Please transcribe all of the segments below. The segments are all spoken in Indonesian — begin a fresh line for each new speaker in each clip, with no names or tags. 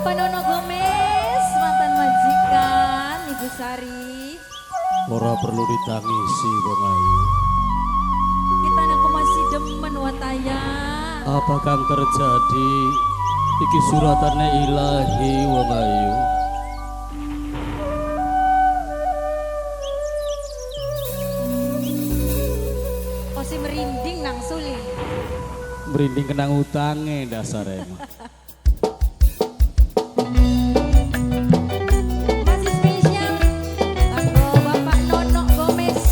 Bapak Nono Gomez, mantan majikan Ibu Sari.
Ora perlu ditangisi Bang Ayu.
Kita aku masih demen wataya.
Apa kang terjadi? Iki suratannya ilahi Bang Ayu.
Masih merinding nang suling.
Merinding kenang utange dasarnya.
Masih spesial kanggo Bapak Nono Gomez,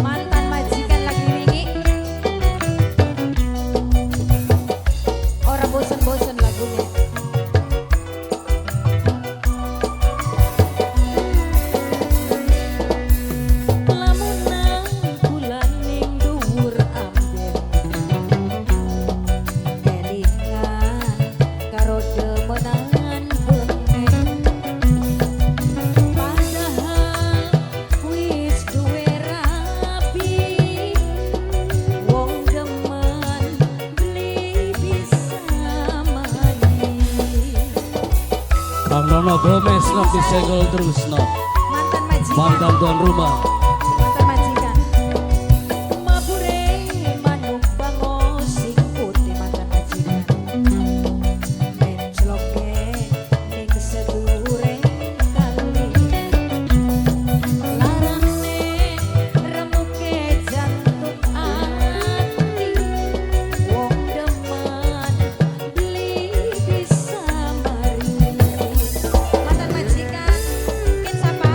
mantan majikan lagi wingi. Ora bosen-bosen lagunya. Lamun nang bulan ning dhuwur amben, kelingan karo demenan bengen. Padahal wis duwe rabi, wong demen beli bisa mani.
Kang Nono Gomez nanti senggol terus no.
Mantan majikan.
Mantan tuan rumah.
Mantan majikan. Mabure manuk bango sing putih mantan majikan. Mencloke ning sedure kali. Larane remuke jantung ati. Wong demen beli bisa mari. Mantan majikan. Mungkin siapa?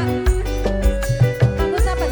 Kanggo siapa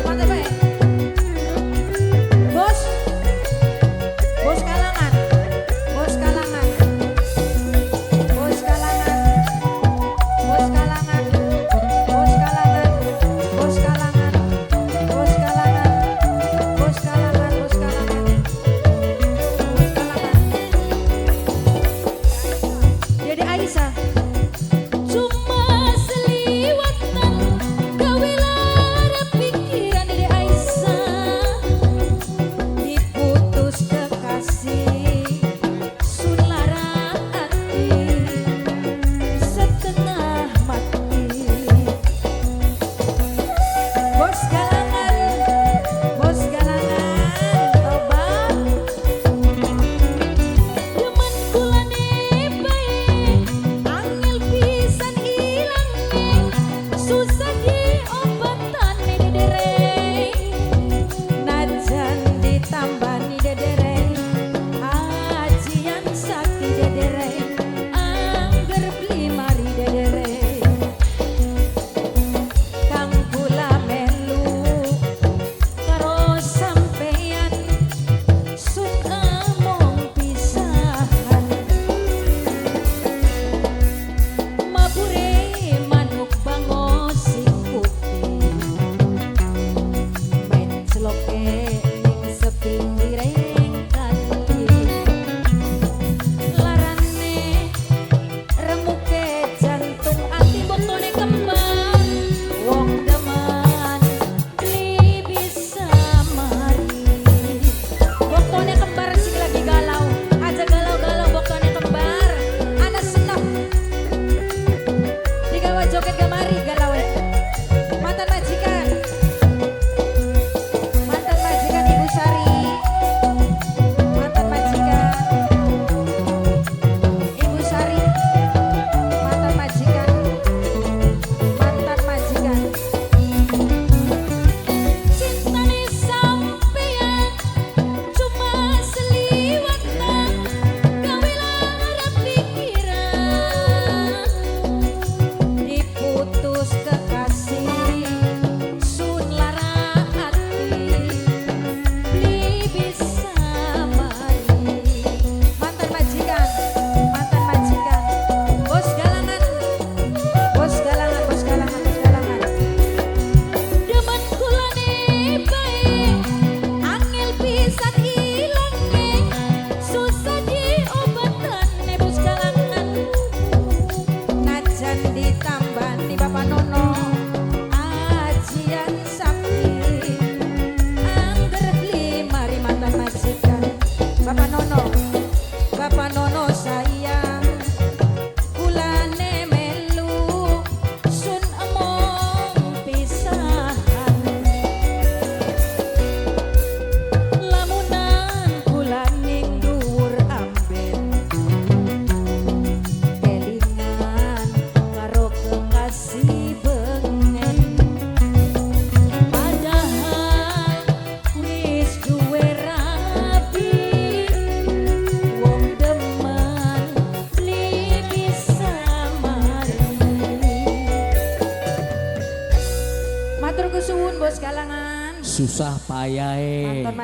susah payahe.
Mantan